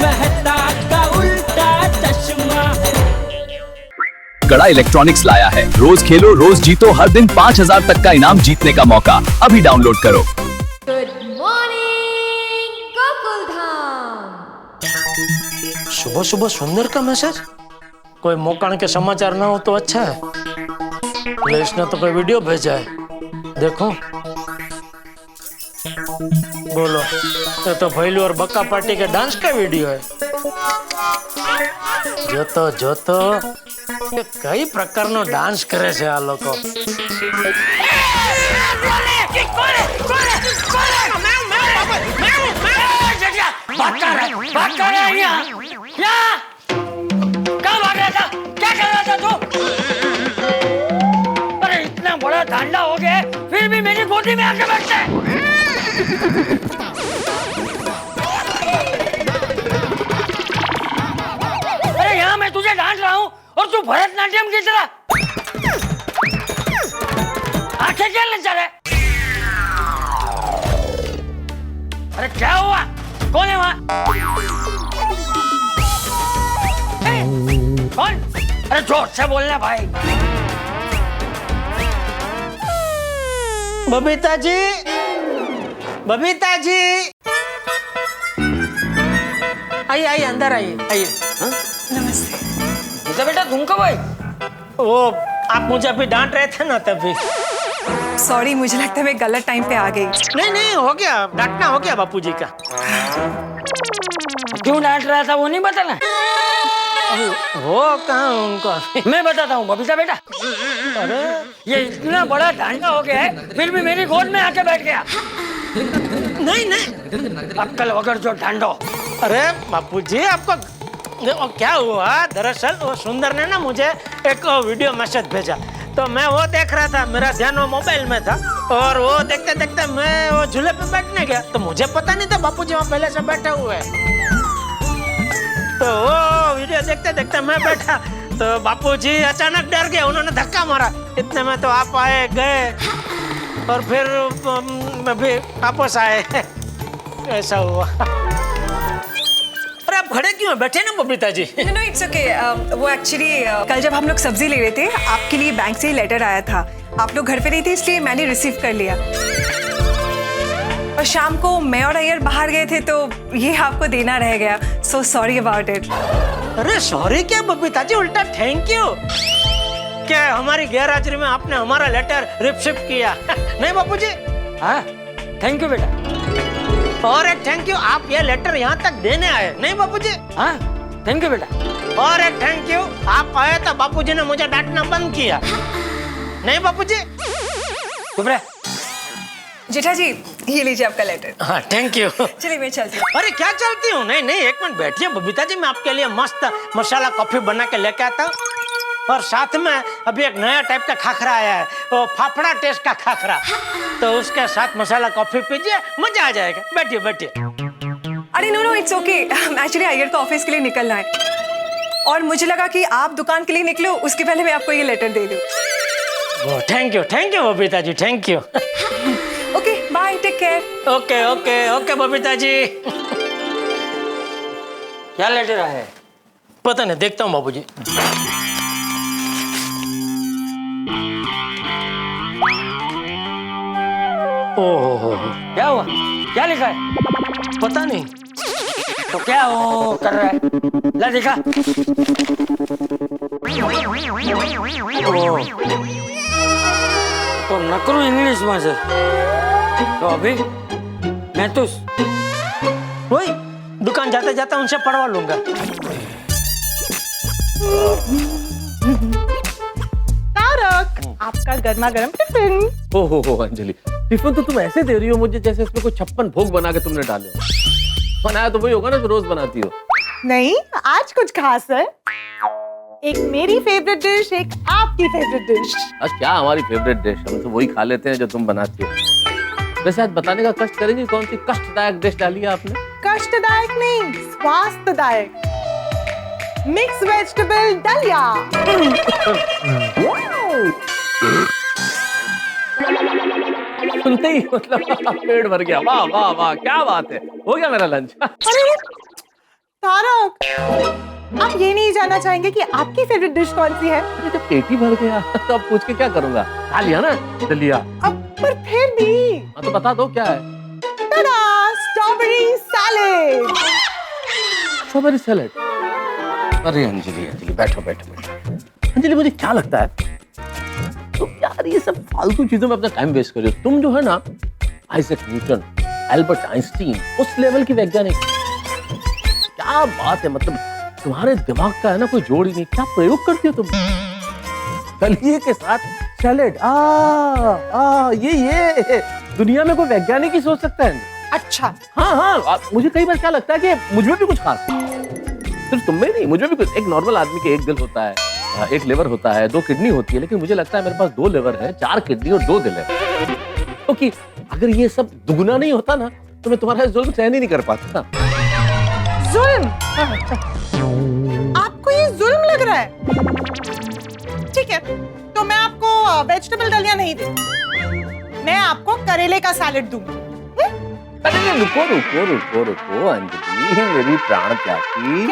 मेहता का उल्टा चश्मा। गड़ा इलेक्ट्रॉनिक्स लाया है रोज खेलो रोज जीतो हर दिन 5,000 तक का इनाम जीतने का मौका। अभी डाउनलोड करो। Good morning Gokuldham. सुबह सुबह सुंदर का मैसेज। कोई मौका के समाचार ना हो तो अच्छा है। इसने तो कोई वीडियो भेजा है, देखो। बोलो, ये तो भैलू और बक्का पार्टी के डांस का वीडियो है। जो तो कई प्रकार नो डांस करे छे आ लोको। अरे इतना बड़ा धांडा हो गया फिर भी मेरी गोदी में आके बैठते हैं। अरे यहाँ मैं तुझे डांट रहा हूँ और तू भरतनाट्यम की तरह आंखें क्या लग जा रहे? अरे क्या हुआ? कौन है वहाँ? कौन? अरे जोर से बोलना भाई। बबीता जी, बबीता जी, आइए आइए अंदर आइए आइए। नमस्ते। बेटा तुम कब आए? वो आप मुझे अभी डांट रहे थे ना तभी। सॉरी, मुझे लगता है मैं गलत टाइम पे आ गई। नहीं हो गया, डांटना हो गया बापूजी का। क्यों डांट रहा था वो नहीं बताना? वो कहाँ उनको मैं बताता हूँ बबीता बेटा। अरे ये इतना बड़ा डांडा हो गया है फिर भी मेरी गोद में आके बैठ गया। नहीं अक्कल वगैरह जो डांडो। अरे बापूजी आपको क्या हुआ? दरअसल वो सुंदर ने ना मुझे एक वीडियो मैसेज भेजा, तो मैं वो देख रहा था। मेरा ध्यान वो मोबाइल में था और वो देखते देखते मैं वो झूले पे बैठने गया, तो मुझे पता नहीं था बापूजी वहाँ पहले से बैठे हुए हैं। तो वो वीडियो देखते देखते मैं बैठा, तो बापूजी अचानक डर गए, उन्होंने धक्का मारा। इतने में तो आप आए गए और फिर अभी वापस आए। ऐसा हुआ। अरे आप खड़े क्यों हैं? बैठे ना Babita ji. No it's okay. वो एक्चुअली कल जब हम लोग सब्जी ले रहे थे, आपके लिए बैंक से लेटर आया था। आप लोग घर पे नहीं थे इसलिए मैंने रिसीव कर लिया। और शाम को मैं और अय्यर बाहर गए थे तो ये आपको देना रह गया। So sorry about it. अरे सॉरी क्या बबीता जी, उल्टा थैंक यू। क्या हमारी गैरहाजिरी में आपने हमारा लेटर रिसीव किया? नहीं बापूजी? हाँ थैंक यू बेटा। और एक थैंक यू, आप ये लेटर यहाँ तक देने आए। नहीं बापूजी? हाँ थैंक यू बेटा। और एक थैंक यू, आप आए तो बापूजी ने मुझे डांटना बंद किया। नहीं बापूजी? चुप रहे। जेठा जी, ये लीजिए आपका लेटर। हाँ थैंक यू। चलिए मैं चलती हूँ। अरे क्या चलती हूँ? नहीं एक मिनट बैठिए बबीता जी, मैं आपके लिए मस्त मसाला कॉफी बना के लेके आता हूँ। और साथ में अभी एक नया टाइप का खाखरा आया है, वो फाफड़ा टेस्ट का खाखरा, तो उसके साथ मसाला कॉफी पीजिए, मजा आ जाएगा। बैठिए बैठिए। अरे no it's okay. Actually Iyer को ऑफिस के लिए निकलना है और मुझे लगा कि आप दुकान के लिए निकलो, उसके पहले मैं आपको ये लेटर दे दूँ। Thank you Babita ji, thank you. Okay bye, take care. Okay Babita ji. क्या लेटर आया है? पता नहीं, देखता हूँ बाबूजी। ओहो, क्या हुआ? क्या लिखा है? पता नहीं। तो क्या वो कर रहा है? ला देखा। तो नकरू इंग्लिश में से तो अभी मैं तो वही दुकान जाते जाते उनसे पढ़वा लूंगा। तारक, आपका गर्मा गर्म टिफिन। हो अंजलि, टिफिन तो तुम ऐसे दे रही हो मुझे जैसे इसमें कोई 56 भोग बना के तुमने डाले हो। बनाया तो वही होगा ना जो रोज बनाती हो। नहीं, आज कुछ खास है। एक मेरी फेवरेट डिश, एक आपकी फेवरेट डिश। आज क्या हमारी फेवरेट डिश? हम तो वही खा लेते हैं जो तुम बनाती हो। वैसे आज बताने का कष्ट करेंगे, कौन सी कष्टदायक डिश डाली है आपने? कष्टदायक नहीं, स्वास्थ्यदायक। मिक्स वेजिटेबल दलिया। सुनते ही मतलब पेट भर गया। वाह वाह वाह, क्या बात है। हो गया मेरा लंच। अरे तारक, आप ये नहीं जानना चाहेंगे कि आपकी फेवरेट डिश कौन सी है? अरे जब पेट ही भर गया तो अब पूछ के क्या करूंगा? खा लिया ना, दलिया। अब पर फिर भी हाँ तो बता दो क्या है? tada, strawberry salad. Strawberry salad? अरे अंजलि, अंजलि बैठो बैठो बैठो। अंजलि मुझे क्या लगता है, तुम यार ये सब फालतू चीजों में अपना टाइम वेस्ट कर रहे हो। तुम जो है ना आइजैक न्यूटन, एल्बर्ट आइंस्टीन, उस लेवल की वैज्ञानिक, क्या बात है, मतलब तुम्हारे दिमाग का है ना कोई जोड़ ही नहीं। क्या प्रयोग करती हो तुम? दलिये के साथ सैलेड, ये दुनिया में कोई वैज्ञानिक ही सोच सकता है। अच्छा, हाँ हाँ, मुझे कई बार क्या लगता है कि मुझ में भी कुछ खास है। सिर्फ तुम में नहीं, मुझे भी कुछ। एक नॉर्मल आदमी के एक दिल होता है, एक लिवर होता है, 2 किडनी होती है, लेकिन मुझे लगता है मेरे पास 2 लिवर है, 4 किडनी और 2 दिल है। क्योंकि अगर ये सब दुगुना नहीं होता ना तो मैं तुम्हारा जुल्म सहन ही नहीं कर पाता। जुल्म? आपको ये जुल्म लग रहा है? ठीक है, तो मैं आपको वेजिटेबल दलिया नहीं दूंगी, मैं आपको करेले का सैलेड दूंगी। अरे रुको रुको रुको रुको अंजलि, मेरी प्राण प्यारी,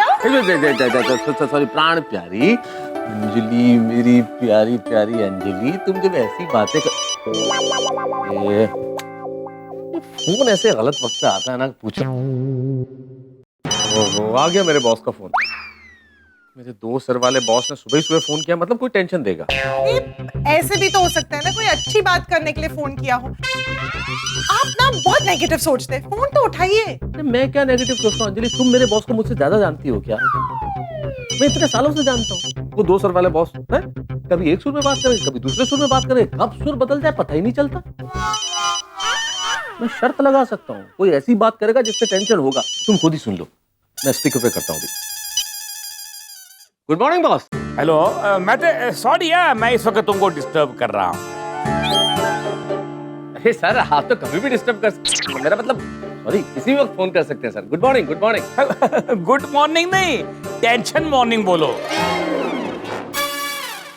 सॉरी प्राण प्यारी अंजलि, मेरी प्यारी प्यारी अंजलि, तुम जब ऐसी बातें ये फोन ऐसे गलत वक्त पे आता है ना, पूछो। वो आ गया मेरे बॉस का फोन। मेरे 2 सर वाले बॉस ने सुबह ही सुबह फोन किया, मतलब कोई टेंशन देगा। ऐसे भी तो हो सकता है ना, कोई अच्छी बात करने के लिए फोन किया हो। आप ना बहुत नेगेटिव सोचते हैं, फोन तो उठाइए। मैं क्या नेगेटिव सोचता हूँ अंजलि, तुम मेरे बॉस को मुझसे ज्यादा जानती हो क्या? मैं इतने सालों से जानता हूँ। वो 2 सर वाले बॉस है, कभी एक सुर में बात करे, कभी दूसरे सुर में बात करे, कब सुर बदल जाए पता ही नहीं चलता। मैं शर्त लगा सकता हूँ, कोई ऐसी बात करेगा जिससे टेंशन होगा। तुम खुद ही सुन लो, मैं स्पीकर पे करता हूँ। Good morning boss. हेलो, मैं तो सॉरी यार, मैं इस वक्त तुमको डिस्टर्ब कर रहा हूँ। अरे सर, आप तो कभी भी डिस्टर्ब कर सकते हैं, मेरा मतलब सॉरी, किसी वक्त फोन कर सकते हैं sir. Good morning, good morning. Good morning नहीं, टेंशन मॉर्निंग बोलो।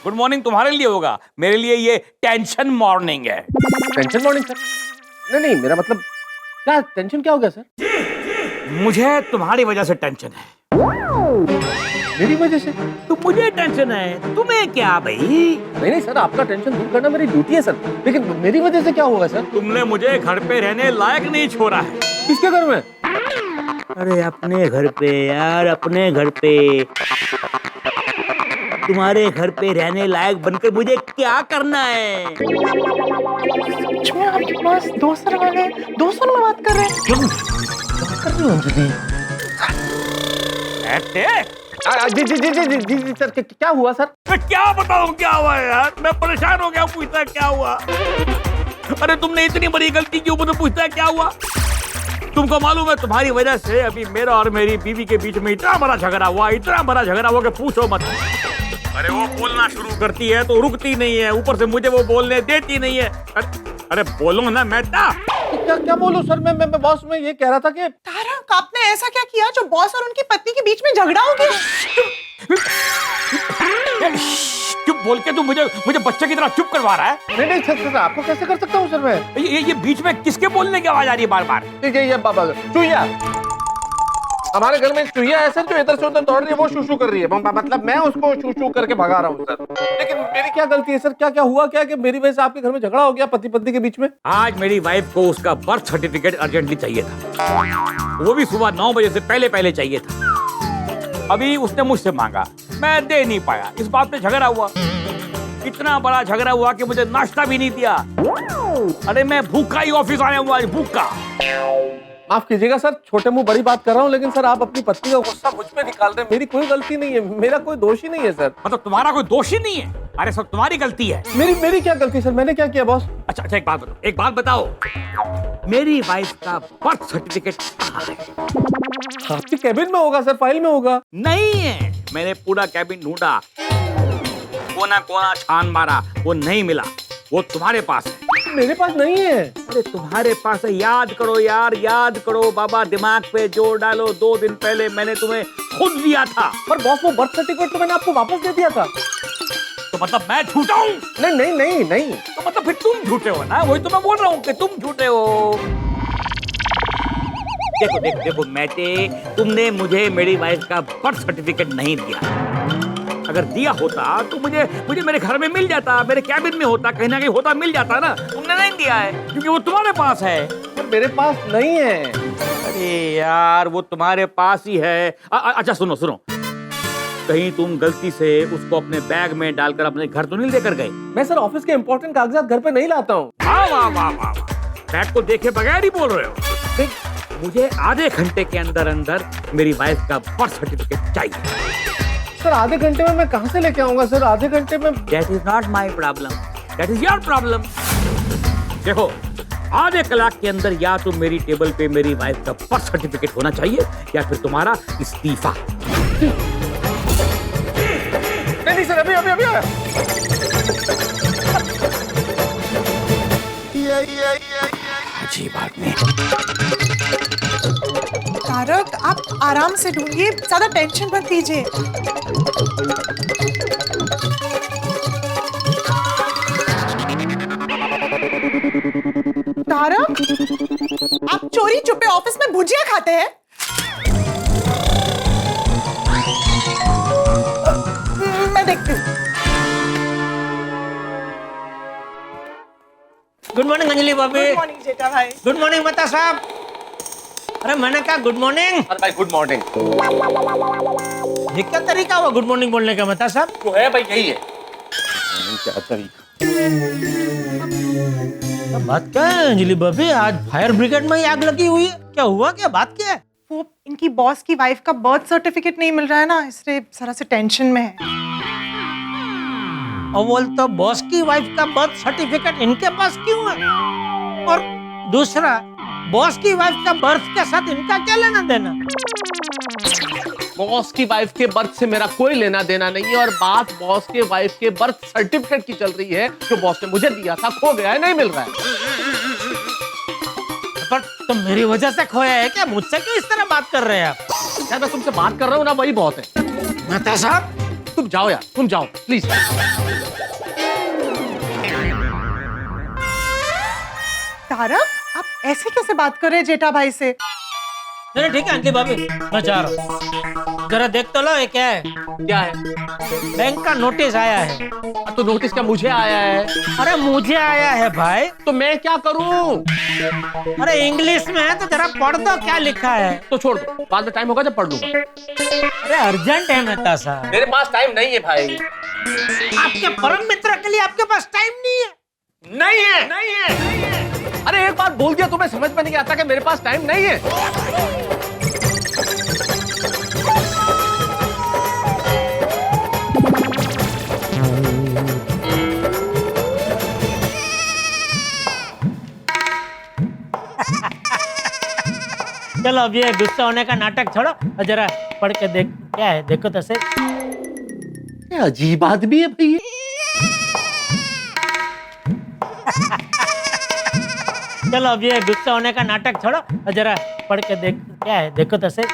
गुड मॉर्निंग तुम्हारे लिए होगा, मेरे लिए ये टेंशन मॉर्निंग है। Tension morning sir? नहीं नहीं, मेरा मतलब क्या टेंशन क्या हो गया सर? मुझे तुम्हारी वजह से टेंशन है। मेरी वजह से? तो मुझे टेंशन है, तुम्हें क्या भाई? नहीं नहीं सर, आपका टेंशन दूर करना मेरी ड्यूटी है सर, लेकिन मेरी वजह से क्या होगा सर? तुमने मुझे घर पे रहने लायक नहीं छोड़ा है। किसके घर में? अरे अपने घर पे यार, अपने घर पे। तुम्हारे घर पे रहने लायक बनकर मुझे क्या करना है? आपके पास 2 सर वाले 2 सुर में बात कर रहे हैं। क्यों कर रही हो अंजलि? जी जी जी जी जी जी जी सर, क्या हुआ सर? मैं क्या बताऊं क्या हुआ यार, मैं परेशान हो गया। पूछता क्या हुआ? अरे तुमने इतनी बड़ी गलती की ऊपर तो पूछता क्या हुआ? तुमको मालूम है तुम्हारी वजह से अभी मेरा और मेरी बीवी के बीच में इतना बड़ा झगड़ा हुआ, इतना बड़ा झगड़ा हुआ कि पूछो मत। अरे वो बोलना शुरू करती है तो रुकती नहीं है, ऊपर से मुझे वो बोलने देती नहीं है। अरे बोलो ना मेहता। क्या क्या बोलूं सर? मैं बॉस में ये कह रहा था कि तारक, आपने ऐसा क्या किया जो बॉस और उनकी पत्नी के बीच में झगड़ा हो गया? चुप बोल के तू मुझे बच्चे की तरह चुप करवा रहा है। नहीं नहीं सर, आपको कैसे कर सकता हूँ सर मैं? ये बीच में किसके बोलने की आवाज आ रही है बार बार? ये बाबा चूहिया, हमारे घर में एक चूहिया है सर, जो इधर से उधर दौड़ रही है, वो शू कर रही है। मतलब मैं उसको शू करके भगा रहा हूँ सर। लेकिन मेरी क्या गलती है सर? क्या क्या हुआ क्या कि मेरी वजह से आपके घर में झगड़ा हो गया पति पत्नी के बीच में? आज मेरी वाइफ को उसका बर्थ सर्टिफिकेट अर्जेंटली चाहिए था, वो भी सुबह 9 बजे से पहले चाहिए था। अभी उसने मुझसे मांगा, मैं दे नहीं पाया, इस बात पे झगड़ा हुआ। इतना बड़ा झगड़ा हुआ कि मुझे नाश्ता भी नहीं दिया। अरे मैं भूखा ही ऑफिस आया हुआ, भूखा। माफ कीजिएगा सर, छोटे मुंह बड़ी बात कर रहा हूँ, लेकिन सर आप अपनी पत्नी का गुस्सा मुझ पे निकाल रहे हैं। मेरी कोई गलती नहीं है, मेरा कोई दोष ही नहीं है सर। मतलब तुम्हारा कोई दोष ही नहीं है? अरे सब तुम्हारी गलती है। मेरी क्या गलती सर? मैंने क्या किया बॉस? अच्छा एक बात बताओ, मेरी वाइफ का बर्थ सर्टिफिकेट कहाँ है? आपके कैबिन में होगा सर, फाइल में होगा। नहीं है, मैंने पूरा कैबिन ढूंढा, कोना कोना छान मारा, वो नहीं मिला। वो तुम्हारे पास है। मेरे पास नहीं है। अरे तुम्हारे पास है, याद करो यार, याद करो बाबा, दिमाग पे जोर डालो। 2 दिन पहले मैंने तुम्हें खुद दिया था। पर बॉस वो बर्थ सर्टिफिकेट तो मैंने आपको वापस दे दिया था। तो मतलब मैं झूठा हूँ? नहीं। तो मतलब फिर तुम झूठे हो ना, वही तो मैं बोल रहा हूँ कि तुम झूठे हो। देखो देखो देखो मैटे, तुमने मुझे मेरी वाइफ का बर्थ सर्टिफिकेट नहीं दिया। अगर दिया होता तो मुझे मुझे मेरे घर में मिल जाता, मेरे कैबिन में होता, कहीं ना कहीं होता, मिल जाता ना। तुमने नहीं दिया है क्योंकि वो तुम्हारे पास है। पर मेरे पास नहीं है। अरे यार वो तुम्हारे पास ही है। अच्छा सुनो सुनो, कहीं तुम गलती से उसको अपने बैग में डालकर अपने घर तो नहीं लेकर गए? मैं सर ऑफिस के इंपॉर्टेंट कागजात घर पे नहीं लाता हूँ। वाह वाह वाह वाह, बैग को देखे बगैर ही बोल रहे हो। देख, मुझे आधे घंटे के अंदर अंदर मेरी वाइफ का बर्थ सर्टिफिकेट चाहिए। सर आधे घंटे में मैं कहाँ से लेके आऊंगा सर? आधे घंटे में? That is not my problem. That is your problem. देखो, आधे कलाक के अंदर या तो मेरी टेबल पे मेरी वाइफ का बर्थ सर्टिफिकेट होना चाहिए या फिर तुम्हारा इस्तीफा। नहीं सर, अभी अभी अभी अजीब आदमी। तारक, आप आराम से ढूंढिए, ज्यादा टेंशन मत लीजिए। तारक, आप चोरी छुपे ऑफिस में भुजिया खाते हैं? मैं देखती हूँ। गुड मॉर्निंग अंजलि भाभी। गुड मॉर्निंग जेठा भाई। गुड मॉर्निंग मेहता साहब। अरे मैंने कहा गुड मॉर्निंग। अरे भाई गुड मॉर्निंग। ये क्या तरीका हुआ गुड मॉर्निंग बोलने का मेहता साहब? तो है भाई, यही है। क्या तरीका? बात क्या है अंजलि भाभी, आज फायर ब्रिगेड में ही आग लगी हुई है, क्या हुआ, क्या बात क्या है? वो इनकी बॉस की वाइफ का बर्थ सर्टिफिकेट नहीं मिल रहा है ना, इसलिए जरा से टेंशन में है। अव्वल तो बॉस की वाइफ का बर्थ सर्टिफिकेट इनके पास क्यों है, और दूसरा बॉस की वाइफ का बर्थ के साथ इनका क्या लेना देना? बॉस की वाइफ के बर्थ से मेरा कोई लेना देना नहीं है, और बात बॉस के वाइफ के बर्थ सर्टिफिकेट की चल रही है जो बॉस ने मुझे दिया था, खो गया है, नहीं मिल रहा है। पर तुम मेरी वजह से खोया है क्या? मुझसे क्यों इस तरह बात कर रहे हैं आप? क्या मैं तुमसे बात कर रहा हूँ ना, वही बहुत है। मेहता साहब तुम जाओ यार, तुम जाओ प्लीज। तारक, आप ऐसे कैसे बात कर रहे हैं जेठा भाई से? नहीं ठीक है अंजलि भाभी, मैं जा रहा हूँ। जरा देख तो लो ये क्या है। क्या है? बैंक का नोटिस आया है। तो नोटिस क्या मुझे आया है? अरे मुझे आया है भाई। तो मैं क्या करूं? अरे इंग्लिश में है तो जरा पढ़ दो क्या लिखा है। तो छोड़ दो, बाद में टाइम होगा जब पढ़ लूंगा। अरे अर्जेंट है मेहता साहब। मेरे पास टाइम नहीं है भाई। आपके परम मित्र के लिए आपके पास टाइम नहीं है? नहीं है, नहीं है, नहीं है। अरे एक बात बोल दिया तुम्हें समझ में नहीं आता कि मेरे पास टाइम नहीं है। चलो अब ये गुस्सा होने का नाटक छोड़ो और जरा पढ़ के देख क्या है, देखो तो सही। ये अजीब आदमी है भाई। चलो अब ये गुस्सा होने का नाटक छोड़ो और जरा पढ़ के देख क्या है, देखो तो सही।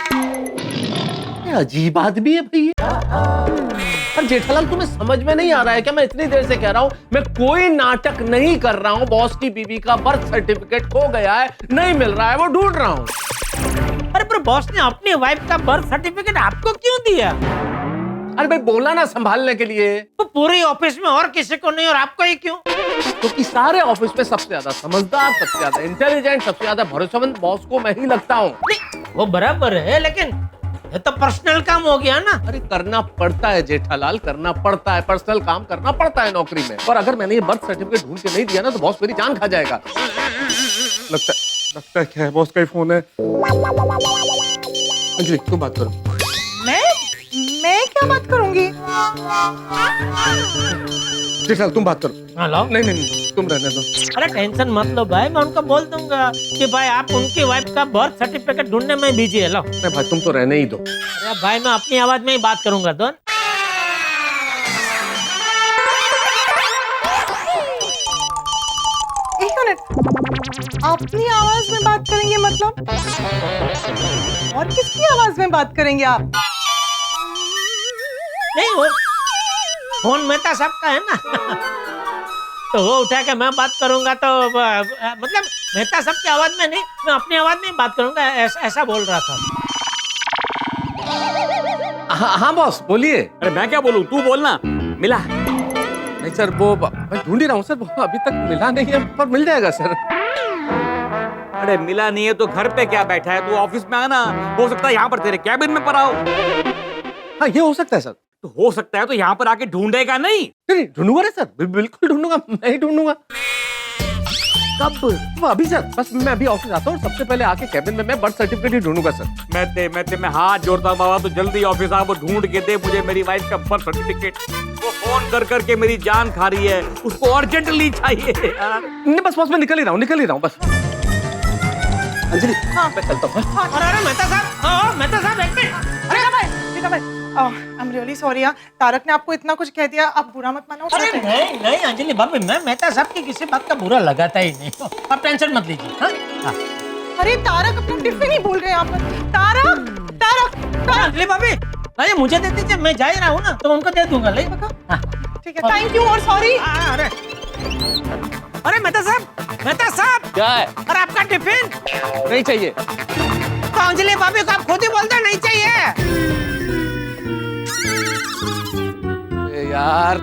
ये अजीब आदमी है भाई। पर जेठालाल तुम्हें समझ में नहीं आ रहा है क्या? मैं इतनी देर से कह रहा हूँ, मैं कोई नाटक नहीं कर रहा हूँ। बॉस की बीवी का बर्थ सर्टिफिकेट खो गया है, नहीं मिल रहा है, वो ढूंढ रहा हूँ। अरे पर बॉस ने अपनी वाइफ का बर्थ सर्टिफिकेट आपको क्यों दिया? अरे भाई बोला ना संभालने के लिए। तो पूरी ऑफिस में और किसी को नहीं और आपको ही क्यों? क्योंकि सारे ऑफिस में सबसे ज्यादा समझदार, सबसे ज्यादा इंटेलिजेंट, सबसे ज्यादा भरोसेमंद बॉस को मैं ही लगता हूँ। वो बराबर है, लेकिन ये तो पर्सनल काम हो गया ना। अरे करना पड़ता है जेठालाल, करना पड़ता है, पर्सनल काम करना पड़ता है नौकरी में। और अगर मैंने ये बर्थ सर्टिफिकेट ढूंढ के नहीं दिया ना तो बॉस मेरी जान खा जाएगा। लगता है क्या है, बॉस का ही फोन है। अंजलि तुम बात करो। मैं क्या बात करूंगी? जेठालाल तुम बात करो। हेलो। नहीं तुम रहने दो। अरे टेंशन मत लो भाई, मैं उनको बोल दूंगा कि भाई आप उनकी वाइफ का बर्थ सर्टिफिकेट ढूंढने में बिजी है। लो नहीं भाई तुम तो रहने ही दो। अरे भाई मैं अपनी आवाज में ही बात करूंगा। दोन एक मिनट, अपनी आवाज में बात करेंगे मतलब? और किसकी आवाज में बात करेंगे आप? नहीं वो फोन मेहता साहब का है ना। तो वो उठा के मैं बात करूंगा तो मतलब मेहता साहब की आवाज में नहीं, मैं अपनी आवाज में बात करूंगा, ऐसा बोल रहा था। हाँ बॉस बोलिए। अरे मैं क्या बोलूं, तू बोलना। मिला? नहीं सर, वो मैं ढूंढ ही रहा हूँ सर, वो अभी तक मिला नहीं है, पर मिल जाएगा सर। अरे मिला नहीं है तो घर पे क्या बैठा है, तू ऑफिस में आना। हो सकता है यहाँ पर तेरे कैबिन में पड़ा हो। हाँ ये हो सकता है सर। तो हो सकता है तो यहाँ पर आके ढूंढेगा नहीं? नहीं ढूंढूंगा ना सर, बिल्कुल ढूंढूंगा, मैं ही ढूंढूंगा। कब? वो अभी सर, बस मैं अभी ऑफिस आता हूँ, सबसे पहले आके कैबिन में मैं बर्थ सर्टिफिकेट ही ढूंढूंगा सर। मैं हाथ जोड़ता हूँ बाबा, तो जल्दी ऑफिस आ, वो ढूंढ के दे मुझे मेरी वाइफ का बर्थ सर्टिफिकेट। वो फोन कर करके मेरी जान खा रही है, उसको अर्जेंटली चाहिए। नहीं बस मैं निकल ही रहा हूँ बस। अंजलि हाँ मैं चलता हूँ। अरे मेहता साहब एक मिनट। रीता भाई, आई एम रियली सॉरी यार, तारक ने आपको इतना कुछ कह दिया, आप बुरा मत मानो। अरे नहीं अंजलि भाभी, मैं मेहता साहब की किसी बात का बुरा लगाता ही नहीं, आप टेंशन मत लीजिए। हाँ? अरे तारक अपना टिफिन ही भूल गए आप। तारक अंजलि भाभी, अरे मुझे दे दीजिए, मैं जा ही रहा हूँ ना, तो उनको दे दूंगा। ले हाँ। ठीक है, थैंक यू और सॉरी। अरे मेहता साहब क्या है? अरे आपका टिफिन नहीं चाहिए। तो अंजलि भाभी को आप खुद ही बोलते नहीं चाहिए। यार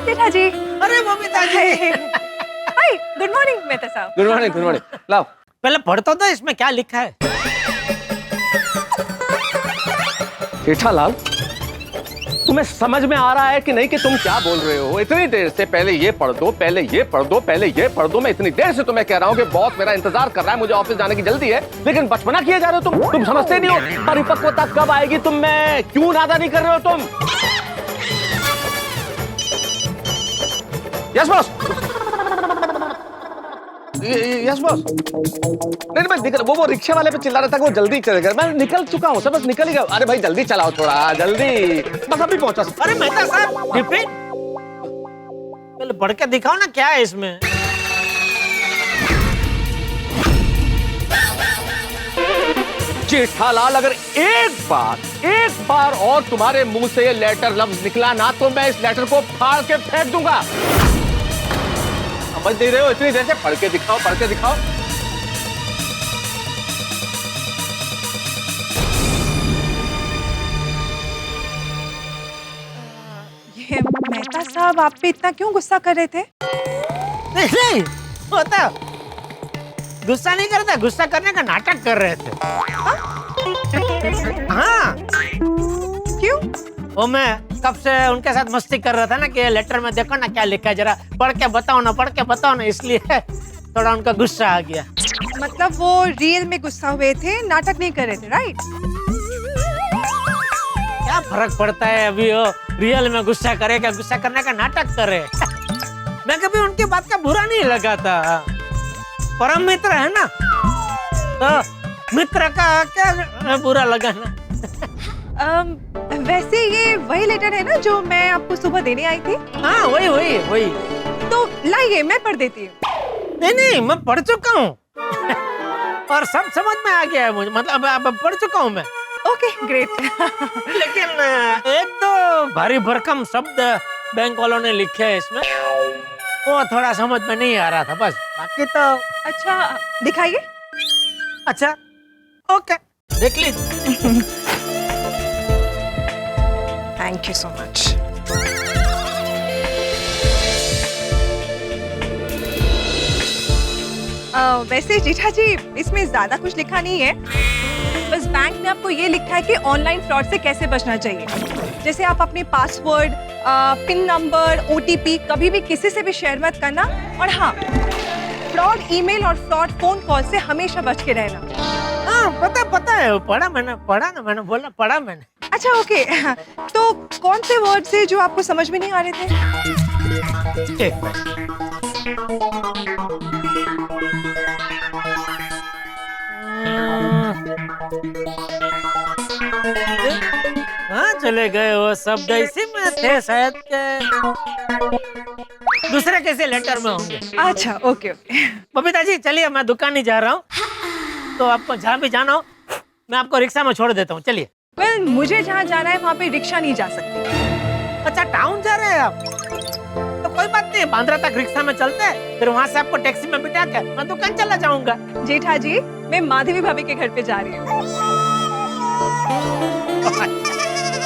जेठा जी। अरे बबीता जी। हाय, गुड मॉर्निंग मेहता साहब। Good morning. लाओ पहले पढ़ता था इसमें क्या लिखा है। जेठालाल, तुम्हें समझ में आ रहा है कि नहीं कि तुम क्या बोल रहे हो? इतनी देर से पहले ये पढ़ दो, पहले ये पढ़ दो। मैं इतनी देर से तुम्हें कह रहा हूँ कि बॉस मेरा इंतजार कर रहा है, मुझे ऑफिस जाने की जल्दी है, लेकिन बचपना किए जा रहे हो तुम समझते नहीं हो परिपक्वता कब आएगी तुम में, क्यों नादा नहीं कर रहे हो तुम? Yes boss. Yes boss. नहीं मैं निकल, वो रिक्शा वाले पे चिल्ला रहा था कि वो जल्दी चलेगा, मैं निकल चुका हूँ सर, बस निकल ही गया। अरे भाई जल्दी चलाओ थोड़ा, जल्दी, बस अभी पहुंचा। अरे मेहता साहब टिफिन पहले पढ़ के दिखाओ ना, क्या है इसमें। जेठालाल, अगर एक बार और तुम्हारे मुंह से ये लेटर लफ्ज निकला ना, तो मैं इस लेटर को फाड़ के फेंक दूंगा। समझ नहीं रहे हो? इतनी देर से पढ़ के दिखाओ। ये मेहता साहब आप पे इतना क्यों गुस्सा कर रहे थे? नहीं होता, गुस्सा नहीं करता, गुस्सा करने का नाटक कर रहे थे। हाँ क्यों? वो मैं कब से उनके साथ मस्ती कर रहा था ना कि लेटर में देखो ना क्या लिखा है, जरा पढ़ के बताओ ना, इसलिए थोड़ा उनका गुस्सा आ गया। मतलब वो रियल में गुस्सा हुए थे, नाटक नहीं कर रहे थे, राइट? क्या फर्क पड़ता है अभी वो रियल में गुस्सा करे क्या गुस्सा करने का नाटक करे। मैं कभी उनकी बात का बुरा नहीं लगाता, परम मित्र है ना, तो मित्र का क्या बुरा लगाना। वैसे ये वही लेटर है ना जो मैं आपको सुबह देने आई थी? हाँ वही। तो लाइए, मैं पढ़ देती हूँ। नहीं मैं पढ़ चुका हूँ और सब समझ में आ गया है मुझे, मतलब अब पढ़ चुका हूँ मैं। Okay great. लेकिन एक तो भारी भरकम शब्द बैंक वालों ने लिखे हैं इसमें, वो थोड़ा समझ में नहीं आ रहा था, बस बाकी तो। अच्छा दिखाइए। अच्छा ओके, देख लीजिए। Thank you so much. वैसे जेठा जी इसमें ज्यादा कुछ लिखा नहीं है, बस बैंक ने आपको ये लिखा है कि ऑनलाइन फ्रॉड से कैसे बचना चाहिए। जैसे आप अपने पासवर्ड, पिन नंबर, OTP कभी भी किसी से भी शेयर मत करना, और हाँ फ्रॉड ईमेल और फ्रॉड फोन कॉल से हमेशा बच के रहना। हाँ पता है, पढ़ा मैंने। अच्छा ओके, तो कौन से वर्ड से जो आपको समझ में नहीं आ रहे थे? एक मिनट। हाँ चले गए वो शब्द, इसी में थे शायद के दूसरे कैसे लेटर में होंगे। अच्छा ओके। बबीता जी चलिए, मैं दुकान ही जा रहा हूँ, तो आपको जहाँ भी जाना हो मैं आपको रिक्शा में छोड़ देता हूँ, चलिए। वेल मुझे जहाँ जाना है वहाँ पे रिक्शा नहीं जा सकती। अच्छा टाउन जा रहे हैं आप, तो कोई बात नहीं, बांद्रा तक रिक्शा में चलते हैं, फिर वहाँ से आपको टैक्सी में बिठा के मैं दुकान चला जाऊंगा। जेठा जी, मैं माधवी भाभी के घर पे जा रही हूँ।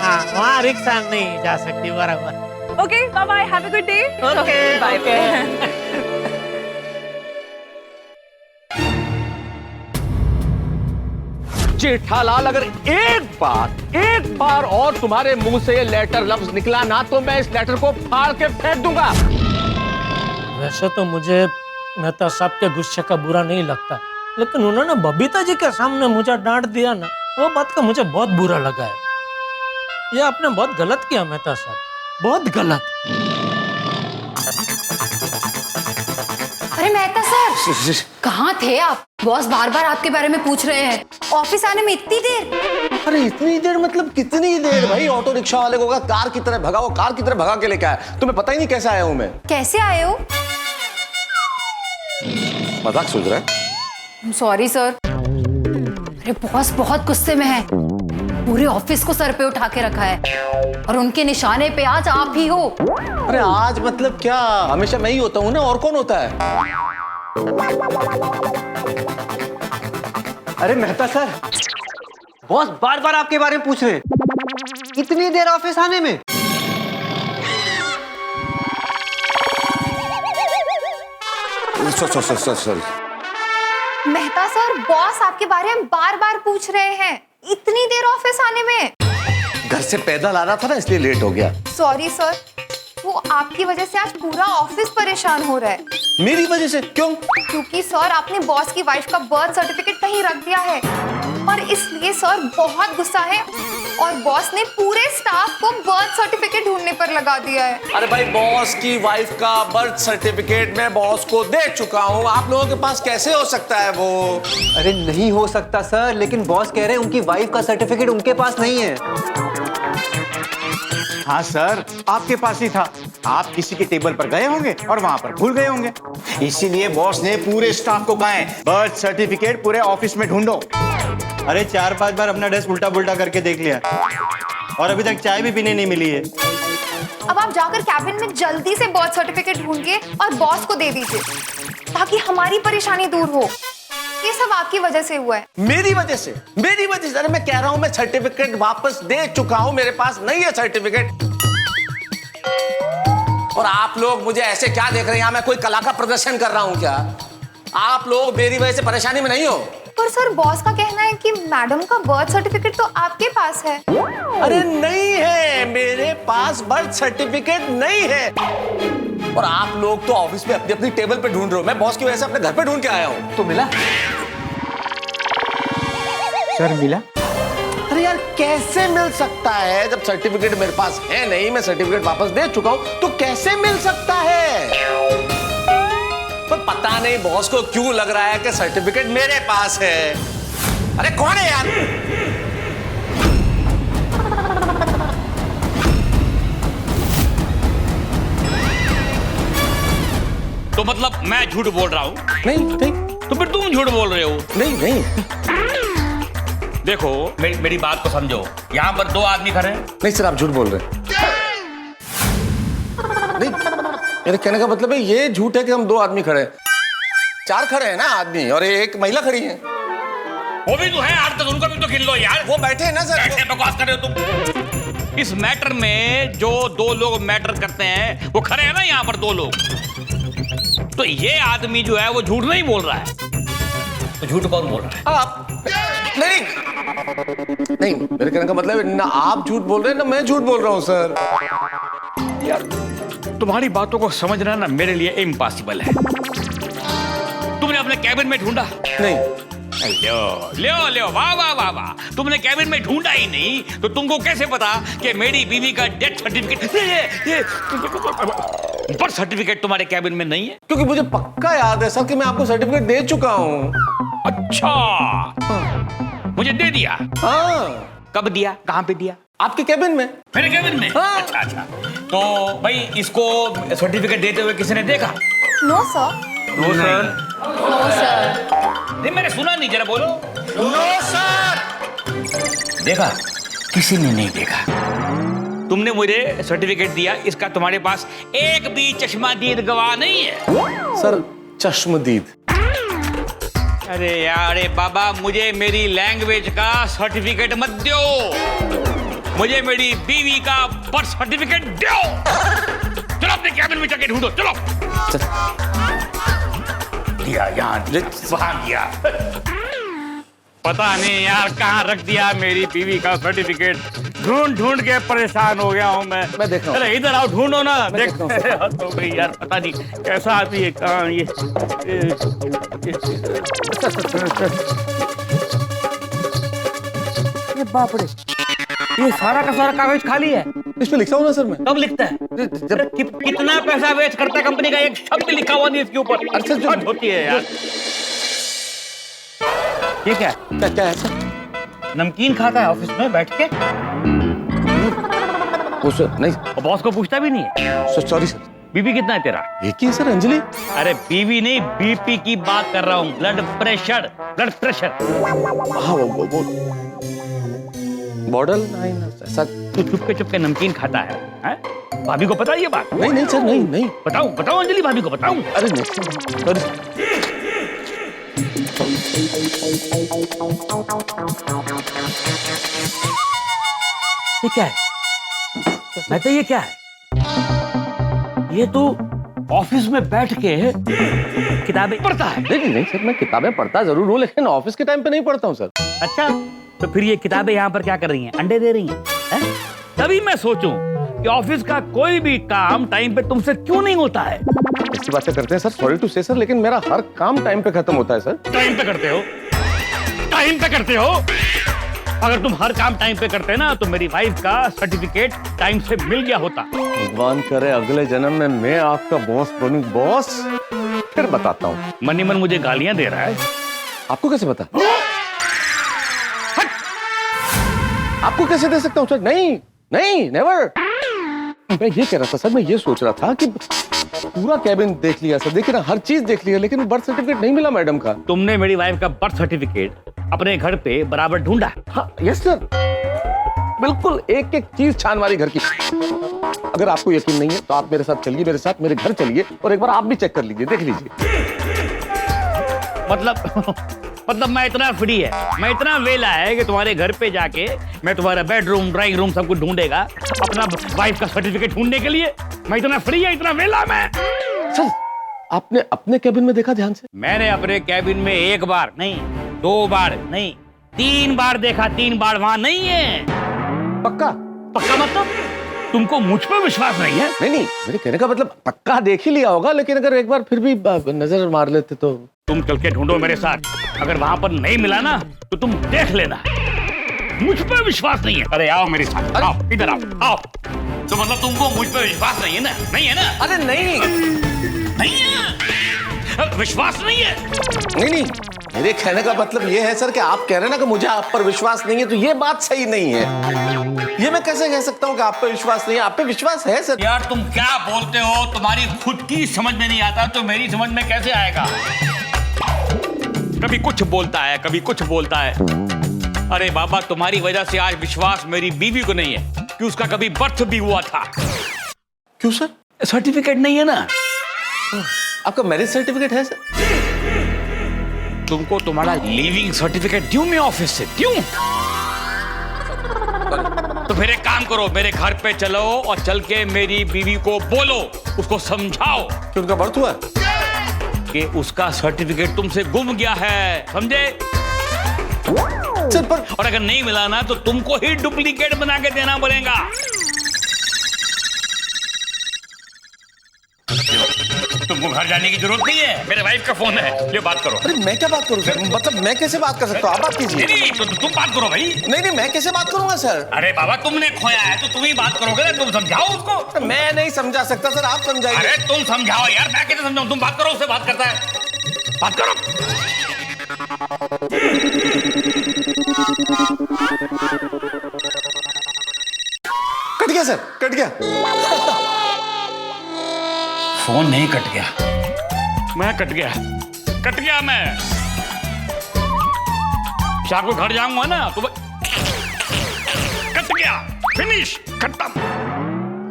हाँ, वहाँ रिक्शा नहीं जा सकती, बराबर। Okay, bye bye, have a good day. Okay, bye bye. Jethalal, अगर एक बार और तुम्हारे मुंह से ये लेटर लफ्ज निकला ना तो मैं इस लेटर को फाड़ के फेंक दूंगा। वैसे तो मुझे मेहता साहब के गुस्से का बुरा नहीं लगता, लेकिन उन्होंने बबीता जी के सामने मुझे डांट दिया ना, वो बात का मुझे बहुत बुरा लगा है। ये आपने बहुत गलत किया मेहता साहब, बहुत गलत। अरे मेहता सर, कहाँ थे आप? बॉस बार बार आपके बारे में पूछ रहे हैं। ऑफिस आने में इतनी देर? अरे इतनी देर मतलब कितनी देर भाई? ऑटो रिक्शा वाले को कार की तरह भगा, वो कार की तरह भगा के लेके आया। तुम्हें पता ही नहीं कैसे आया हूं मैं। कैसे आए हो? मजाक सोच रहा है? Sorry sir. अरे बॉस बहुत गुस्से में है, पूरे ऑफिस को सर पे उठा के रखा है और उनके निशाने पे आज आप ही हो। अरे आज मतलब क्या? हमेशा मैं ही होता हूँ ना, और कौन होता है? अरे मेहता सर, बॉस बार बार आपके बारे में पूछ रहे हैं। इतनी देर ऑफिस आने में? सॉरी। मेहता सर, बॉस आपके बारे में बार बार पूछ रहे हैं, इतनी देर ऑफिस आने में? घर से पैदल आ रहा था ना, इसलिए लेट हो गया। सॉरी सर, वो आपकी वजह से आज पूरा ऑफिस परेशान हो रहा है। मेरी वजह से? क्यों? क्योंकि सर आपने बॉस की वाइफ का बर्थ सर्टिफिकेट कहीं रख दिया है और इसलिए सर बहुत गुस्सा है और बॉस ने पूरे स्टाफ को बर्थ सर्टिफिकेट ढूंढने पर लगा दिया है। अरे भाई, बॉस की वाइफ का बर्थ सर्टिफिकेट मैं बॉस को दे चुका हूँ, आप लोगों के पास कैसे हो सकता है वो? अरे नहीं हो सकता सर, लेकिन बॉस कह रहे हैं उनकी वाइफ का सर्टिफिकेट उनके पास नहीं है। हाँ सर, आपके पास ही था। आप किसी के टेबल पर गए होंगे और वहां पर भूल गए होंगे, इसीलिए बॉस ने पूरे स्टाफ को कहा है बर्थ सर्टिफिकेट पूरे ऑफिस में ढूंढो। अरे 4-5 बार अपना डेस्क उल्टा पुल्टा करके देख लिया और अभी तक चाय भी पीने नहीं मिली है। अब आप जाकर कैबिन में जल्दी से बर्थ सर्टिफिकेट ढूंढिए और बॉस को दे दीजिए ताकि हमारी परेशानी दूर हो। ये सब आपकी वजह से हुआ है। मेरी वजह से? मेरी वजह से? अरे मैं कह रहा हूं, मैं सर्टिफिकेट वापस दे चुका हूं, मेरे पास नहीं है सर्टिफिकेट। और आप लोग मुझे ऐसे क्या देख रहे हैं? मैं कोई कला का प्रदर्शन कर रहा हूं क्या? आप लोग मेरी वजह से परेशानी में नहीं हो? पर सर बॉस का कहना है कि मैडम का बर्थ सर्टिफिकेट तो आपके पास है। अरे नहीं है, मेरे पास बर्थ सर्टिफिकेट नहीं है। और आप लोग तो ऑफिस में अपनी अपनी टेबल पे ढूंढ रहे हो, मैं बॉस की वजह से अपने घर पे ढूंढ के आया हूं। तो मिला? सर मिला? अरे यार, कैसे मिल सकता है जब सर्टिफिकेट मेरे पास है नहीं? मैं सर्टिफिकेट वापस दे चुका हूं, तो कैसे मिल सकता है? पर पता नहीं बॉस को क्यों लग रहा है कि सर्टिफिकेट मेरे पास है। अरे कौन है यार? तो मतलब मैं झूठ बोल रहा हूँ? नहीं। तो फिर तुम झूठ बोल रहे हो? नहीं। देखो मेरी बात को समझो, यहाँ पर 2 आदमी खड़े हैं। नहीं सर, आप झूठ बोल रहे हैं। नहीं, मेरे कहने का मतलब है ये झूठ है कि हम 2 आदमी खड़े हैं। 4 खड़े हैं ना आदमी, और एक महिला खड़ी है। वो भी तो है, आप तो उनको भी तो गिन लो यार। वो बैठे हैं ना सर। बैठे बकवास कर रहे हो तुम। इस मैटर में जो 2 लोग मैटर करते हैं वो खड़े हैं ना यहाँ पर 2 लोग। तो ये आदमी जो है वो झूठ नहीं बोल रहा है। तो झूठ कौन बोल रहा है? आप। नहीं, मेरे कहने का मतलब है ना आप झूठ बोल रहे हैं ना मैं झूठ बोल रहा हूँ सर। यार तुम्हारी बातों को समझना ना मेरे लिए इम्पॉसिबल है। तुमने अपने कैबिन में ढूंढा? नहीं। ले वाह वाह वाह वाह, तुमने कैबिन में ढूंढा ही नहीं तो तुमको कैसे पता कि मेरी बीवी का डेथ सर्टिफिकेट, ये बर्थ सर्टिफिकेट तुम्हारे कैबिन में नहीं है? क्योंकि मुझे पक्का याद है सर कि मैं आपको सर्टिफिकेट दे चुका हूँ। अच्छा, मुझे दे दिया? हाँ। कब दिया? कहाँ पे दिया? आपके कैबिन में। मेरे कैबिन में? हाँ। अच्छा। तो भाई इसको सर्टिफिकेट देते हुए किसी ने देखा? No sir. No sir. No sir. नहीं, मैंने सुना नहीं, जरा बोलो। No sir. देखा? किसी ने नहीं देखा। तुमने मुझे सर्टिफिकेट दिया, इसका तुम्हारे पास एक भी चश्मादीद गवाह नहीं है। सर चश्मदीद। अरे यार बाबा, मुझे मेरी लैंग्वेज का सर्टिफिकेट मत दो, मुझे मेरी बीवी का बर्थ सर्टिफिकेट दो। चलो अपने कैबिन में जाके ढूंढो, चलो। दिया यहाँ वहां दिया, पता नहीं यार कहाँ रख दिया मेरी बीवी का सर्टिफिकेट। ढूंढ ढूंढ के परेशान हो गया हूँ मैं देख रहा हूँ। अरे इधर आओ, ढूंढो ना। देख देखता हूँ। तो भाई यार पता नहीं कैसा आदमी है, कहाँ ये बाप रे, ये सारा का सारा कागज खाली है। इसमें लिखा हूँ ना सर मैं। कब लिखता है? जब कितना पैसा वेस्ट करता है कंपनी का, एक शब्द लिखा हुआ नहीं इसके ऊपर। अच्छा जो हद होती है यार। ठीक है, क्या है सर? नमकीन खाता है ऑफिस में बैठ के, नहीं और बॉस को पूछता भी नहीं है। Sorry sir. बीबी कितना है तेरा? एक ही है सर, अंजलि। अरे बीवी नहीं, बीपी की बात कर रहा हूँ, ब्लड प्रेशर। हाँ वो मॉडल सर। तू चुपके नमकीन खाता है, हैं? भाभी को पता है ये बात? नहीं सर, नहीं। बताऊं अंजलि भाभी को बताऊं? अरे नहीं सॉरी। ये क्या है? कहते ये क्या है? ये तो ऑफिस में बैठ के किताबें पढ़ता है। नहीं सर, मैं किताबें पढ़ता जरूर हूँ, लेकिन ऑफिस के टाइम पे नहीं पढ़ता हूँ सर। अच्छा, तो फिर ये किताबें यहाँ पर क्या कर रही हैं? अंडे दे रही हैं? तभी मैं सोचूं कि ऑफिस का कोई भी काम टाइम पे तुमसे क्यों नहीं होता है। ऐसी बातें करते हैं सर, सॉरी टू से सर, लेकिन मेरा हर काम टाइम पे खत्म होता है सर। टाइम पे करते हो? टाइम पे करते हो? अगर तुम हर काम टाइम पे करते ना तो मेरी वाइफ का सर्टिफिकेट टाइम से मिल गया होता। भगवान करे अगले जन्म में मैं आपका बॉस बनूं। बॉस फिर बताता हूँ। मनी मन मुझे गालियां दे रहा है। आपको कैसे पता? आपको कैसे दे सकता हूँ सर? नहीं नेवर। मैं ये कह रहा था सर, मैं ये सोच रहा था कि पूरा कैबिन देख लिया सर, देखिए ना हर चीज देख लिया, लेकिन बर्थ सर्टिफिकेट नहीं मिला मैडम का। तुमने मेरी वाइफ का बर्थ सर्टिफिकेट अपने घर पे बराबर ढूंढा? हाँ यस सर, बिल्कुल एक एक चीज छानमारी घर की। अगर आपको यकीन नहीं है तो आप मेरे साथ चलिए, मेरे साथ मेरे घर चलिए और एक बार आप भी चेक कर लीजिए, देख लीजिए। मतलब मैं इतना फ्री है, मैं इतना वेला है कि तुम्हारे घर पे जाके मैं तुम्हारा बेडरूम, ड्राइंग रूम सब कुछ ढूंढेगा अपना वाइफ का सर्टिफिकेट ढूंढने के लिए? मैं इतना फ्री है, इतना वेला मैं। सर आपने अपने कैबिन में देखा ध्यान से? मैंने अपने कैबिन में एक बार नहीं, 2 बार नहीं, 3 बार देखा। 3 बार वहां नहीं है। पक्का? पक्का मतलब तुमको मुझ पर विश्वास नहीं है? नहीं, मेरे कहने का मतलब पक्का देख ही लिया होगा, लेकिन अगर एक बार फिर भी नजर मार लेते तो। तुम चल के ढूंढो मेरे साथ, अगर वहां पर नहीं मिला ना तो तुम देख लेना। मुझ पर विश्वास नहीं है? अरे आओ मेरे साथ, आओ इधर आओ। तो मतलब तुमको मुझ पर विश्वास नहीं है ना? नहीं है ना? अरे नहीं है, विश्वास नहीं है? नहीं, मेरे कहने का मतलब ये है सर कि आप कह रहे हैं ना कि मुझे आप पर विश्वास नहीं है, तो ये बात सही नहीं है। ये मैं कैसे कह सकता हूँ कि आप पे विश्वास नहीं है? आप पे विश्वास है सर। यार तुम क्या बोलते हो? तुम्हारी खुद की समझ में नहीं आता तो मेरी समझ में कैसे आएगा? कभी कुछ बोलता है, कभी कुछ बोलता है। अरे बाबा, तुम्हारी वजह से आज विश्वास मेरी बीवी को नहीं है कि उसका कभी बर्थ भी हुआ था। क्यों सर? सर्टिफिकेट नहीं है ना? आपका मैरिज सर्टिफिकेट है सर? तुमको तुम्हारा लीविंग सर्टिफिकेट दूं मैं ऑफिस से? क्यों? तो फिर एक काम करो, मेरे घर पे चलो और चल के मेरी बीवी को बोलो, उसको समझाओ कि उनका बर्थ हुआ कि उसका सर्टिफिकेट तुमसे गुम गया है, समझे? सर पर और अगर नहीं मिला ना तो तुमको ही डुप्लीकेट बना के देना पड़ेगा। तुमको घर जाने की जरूरत नहीं है, मेरे वाइफ का फोन है, ये बात करो। अरे मैं क्या बात करूं सर? मतलब मैं कैसे बात कर सकता हूँ? आप बात कीजिए। नहीं, तो तुम बात करो भाई। नहीं, मैं कैसे बात करूंगा सर? अरे बाबा, तुमने खोया है तो तुम ही बात करोगे ना, तुम समझाओ उसको। मैं नहीं समझा सकता सर, आप समझाइए। अरे तुम समझाओ यार, मैं कैसे समझाऊं? तुम बात करो, उससे बात करता है, बात करो। कट गया सर, कट गया। फोन नहीं कट गया, मैं कट गया मैं। शाम को घर जाऊंगा ना तो कट गया। फिनिश, खत्म।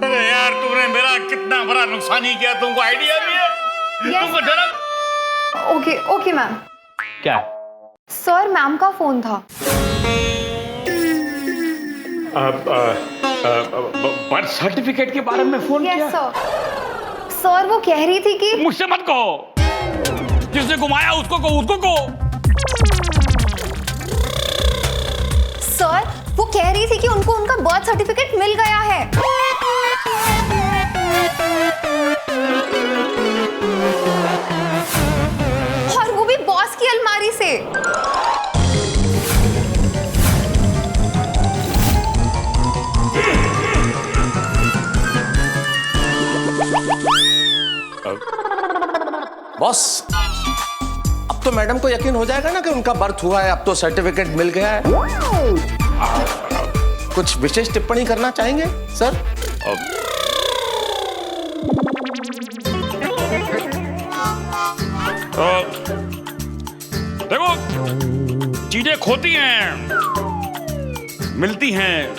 अरे यार तुमने मेरा कितना बड़ा नुकसान ही किया, तुमको आइडिया भी है? तुमको डरा? Okay okay ma'am. क्या? सर मैम का फोन था। बर्थ सर्टिफिकेट के बारे में फोन किया? Yes sir. सर वो कह रही थी कि मुझसे मत कहो, जिसने घुमाया उसको कहो, उसको कहो। सर वो कह रही थी कि उनको उनका बर्थ सर्टिफिकेट मिल गया है। और वो भी बॉस की अलमारी से। बॉस, अब तो मैडम को यकीन हो जाएगा ना कि उनका बर्थ हुआ है, अब तो सर्टिफिकेट मिल गया है। कुछ विशेष टिप्पणी करना चाहेंगे सर? देखो, चीजें खोती हैं, मिलती हैं,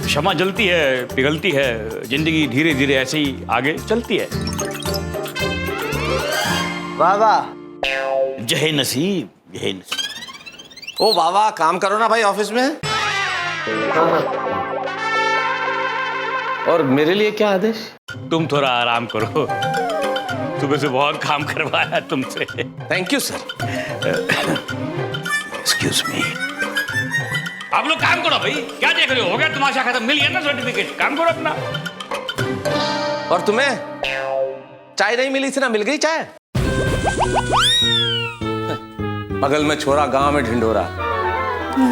क्षमा जलती है, पिघलती है, जिंदगी धीरे धीरे ऐसे ही आगे चलती है। वाह वाह, जय नसीब, जय नसीब। ओ वाह वाह, काम करो ना भाई ऑफिस में। और मेरे लिए क्या आदेश? तुम थोड़ा आराम करो, सुबह से बहुत काम करवाया तुमसे। Thank you sir. Excuse me. आप लोग काम करो भाई, क्या देख रहे हो गया तमाशा खत्म, मिल गया ना सर्टिफिकेट, काम करो अपना। और तुम्हें चाय नहीं मिली थी ना, मिल गई चाय? बगल में छोरा, गांव में ढिंडोरा।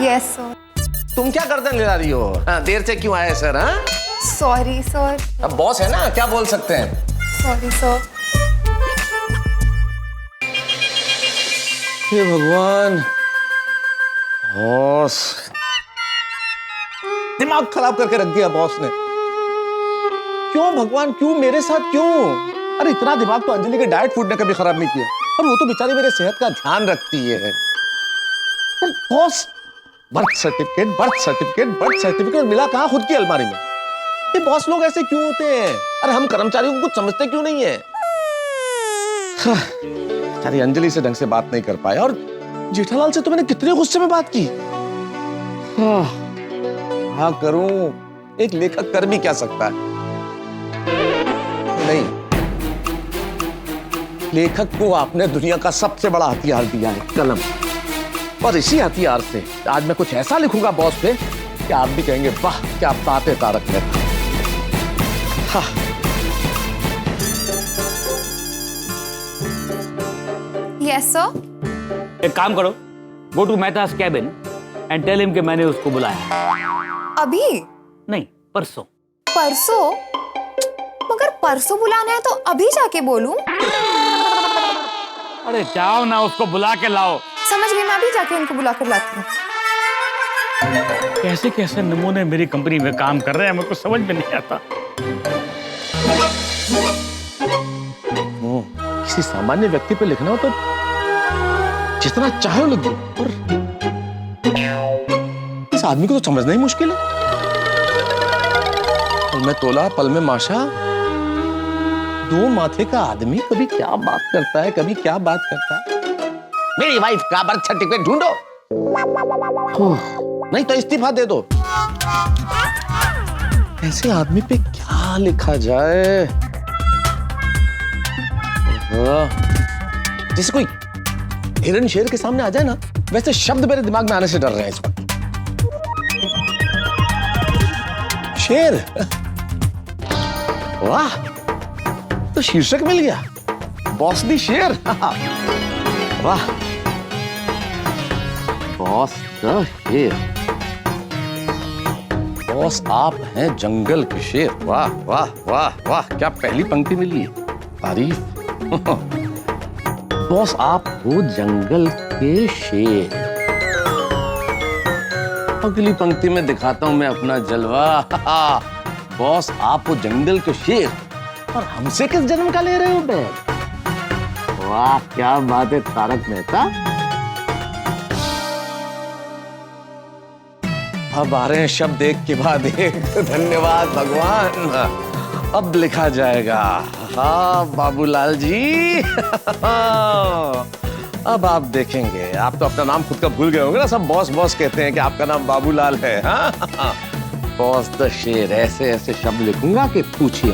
Yes sir. तुम क्या गर्दन ले रही हो? हाँ, देर से क्यों आए सर? हाँ, सॉरी सर। अब बॉस है ना, क्या बोल सकते हैं। Sorry sir. हे भगवान, बॉस दिमाग खराब करके रख दिया बॉस ने। क्यों भगवान, क्यों मेरे साथ, क्यों? अरे इतना दिमाग तो अंजलि के डाइट फूड ने कभी खराब नहीं किया, और वो तो बेचारी मेरे सेहत का ध्यान रखती है। Boss, birth certificate, birth certificate, birth certificate मिला कहाँ खुद की अलमारी में? ये बॉस लोग ऐसे क्यों होते हैं? अरे हम कर्मचारियों को कुछ समझते क्यों नहीं है? बेचारी अंजलि से ढंग से बात नहीं कर पाया, और जेठालाल से तो मैंने कितने गुस्से में बात की। हाँ करूं, एक लेखक कर भी क्या सकता है? नहीं, लेखक को आपने दुनिया का सबसे बड़ा हथियार दिया है, कलम। और इसी हथियार से आज मैं कुछ ऐसा लिखूंगा बॉस पे कि आप भी कहेंगे वाह क्या बात है तारक मेहता। हाँ। Yes sir. एक काम करो, go to Mehta's cabin and tell him कि मैंने उसको बुलाया। अभी नहीं, परसों। परसों? मगर परसों बुलाना है तो अभी जाके बोलूं? अरे जाओ ना, उसको बुला के लाओ। समझ गई, मैं अभी जाके उनको बुला कर लाती हूँ। कैसे कैसे नमूने मेरी कंपनी में काम कर रहे हैं, मुझको समझ में नहीं आता। किसी सामान्य व्यक्ति पे लिखना हो तो जितना चाहे लिख दो, और इस आदमी को तो समझना ही मुश्किल है। पल में तोला, पल में माशा, दो माथे का आदमी कभी क्या बात करता है, कभी क्या बात करता है। मेरी वाइफ का बर्थ सर्टिफिकेट ढूंढो, नहीं तो इस्तीफा दे दो। ऐसे आदमी पे क्या लिखा जाए? जैसे कोई हिरन शेर के सामने आ जाए ना, वैसे शब्द मेरे दिमाग में आने से डर रहे हैं इस वक्त। शेर, वाह, तो शीर्षक मिल गया, बॉस दी शेर। वाह, बॉस द शेर। बॉस आप हैं जंगल के शेर। वाह वाह वाह वाह, क्या पहली पंक्ति मिली है, तारीफ। बॉस आप हो जंगल के शेर। अगली पंक्ति में दिखाता हूं मैं अपना जलवा। बॉस आप हो जंगल के शेर, और हमसे किस जन्म का ले रहे हो बे? वाह क्या बात है तारक मेहता। अब आ रहे हैं शब्द एक के बाद एक। धन्यवाद भगवान, अब लिखा जाएगा। हाँ बाबूलाल जी। अब आप देखेंगे, आप तो अपना नाम खुद का भूल गए होंगे ना, सब बॉस बॉस कहते हैं कि आपका नाम बाबूलाल है। हाँ बॉस द शेर, ऐसे ऐसे शब्द लिखूंगा कि पूछिए।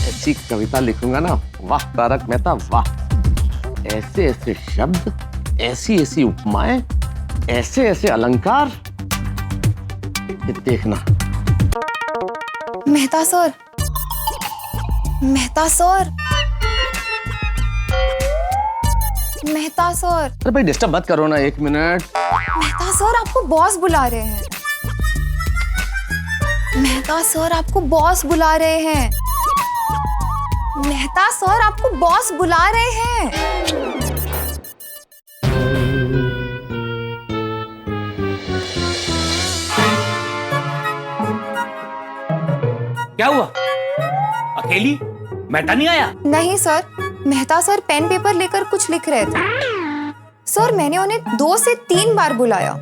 ऐसी कविता लिखूंगा ना, वाह तारक मेहता वाह। ऐसे ऐसे शब्द, ऐसी ऐसी उपमाएं, ऐसे ऐसे अलंकार, ये देखना। Mehta sir, Mehta sir, Mehta sir. अरे भाई डिस्टर्ब मत करो ना, 1 मिनट। मेहता सर आपको बॉस बुला रहे हैं। मेहता सर आपको बॉस बुला रहे हैं। मेहता सर आपको बॉस बुला रहे हैं। क्या हुआ? अकेली? मेहता नहीं आया? नहीं sir, Mehta sir pen paper लेकर कुछ लिख रहे थे। सर मैंने उन्हें 2 से 3 बार बुलाया,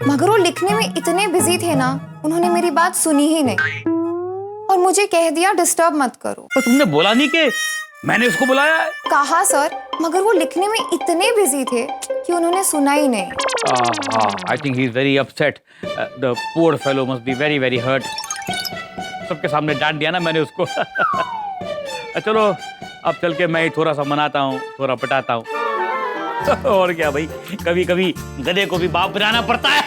मगर वो लिखने में इतने बिजी थे ना, उन्होंने मेरी बात सुनी ही नहीं और मुझे कह दिया डिस्टर्ब मत करो। तो तुमने बोला नहीं कि मैंने उसको बुलाया है? कहा सर, मगर वो लिखने में इतने बिजी थे कि उन्होंने सुना ही नहीं। I think he is very upset. The poor fellow must be very very hurt. सबके सामने डांट दिया ना मैंने उसको। चलो अब चल के मैं ही थोड़ा सा मनाता हूँ, थोड़ा पटाता हूँ। और क्या भाई, कभी कभी गधे को भी बाप बनाना पड़ता है।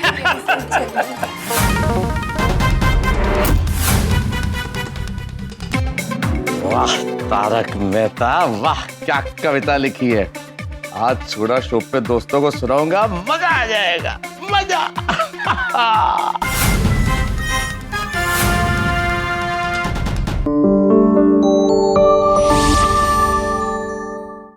वाह तारक मेहता वाह, क्या कविता लिखी है। आज छोड़ा शो पे दोस्तों को सुनाऊंगा, मजा आ जाएगा, मजा।